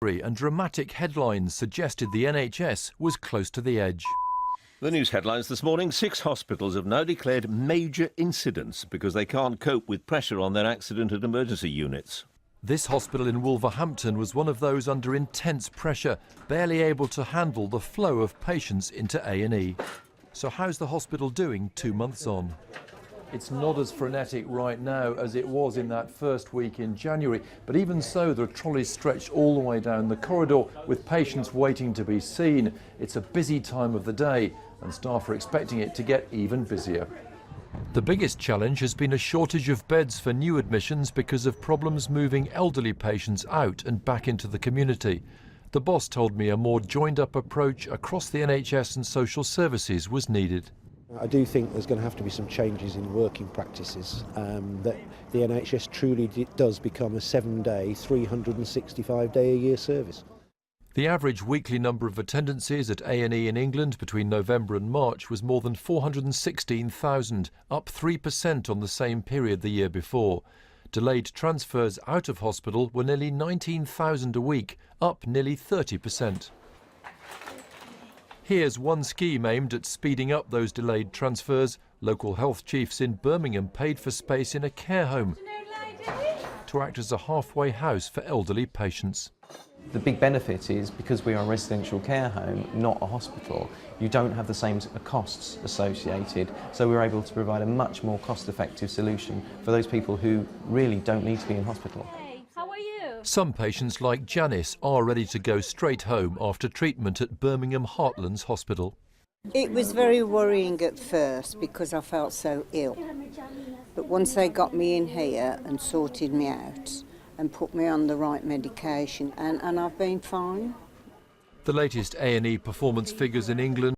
and dramatic headlines suggested the NHS was close to the edge. The news headlines this morning: 6 hospitals have now declared major incidents because they can't cope with pressure on their accident and emergency units. This hospital in Wolverhampton was one of those under intense pressure, barely able to handle the flow of patients into A&E. So how's the hospital doing 2 months on? It's not as frenetic right now as it was in that first week in January, but even so, there are trolleys stretched all the way down the corridor with patients waiting to be seen. It's a busy time of the day, and staff are expecting it to get even busier. The biggest challenge has been a shortage of beds for new admissions because of problems moving elderly patients out and back into the community. The boss told me a more joined-up approach across the NHS and social services was needed. I do think there's going to have to be some changes in working practices, that the NHS truly does become a 7-day, 365-day-a-year service. The average weekly number of attendances at A&E in England between November and March was more than 416,000, up 3% on the same period the year before. Delayed transfers out of hospital were nearly 19,000 a week, up nearly 30%. Here's one scheme aimed at speeding up those delayed transfers. Local health chiefs in Birmingham paid for space in a care home to act as a halfway house for elderly patients. The big benefit is because we are a residential care home, not a hospital, you don't have the same costs associated, so we're able to provide a much more cost-effective solution for those people who really don't need to be in hospital. Hey, how are you? Some patients like Janice are ready to go straight home after treatment at Birmingham Heartlands Hospital. It was very worrying at first because I felt so ill, but once they got me in here and sorted me out and put me on the right medication, and I've been fine. The latest A&E performance figures in England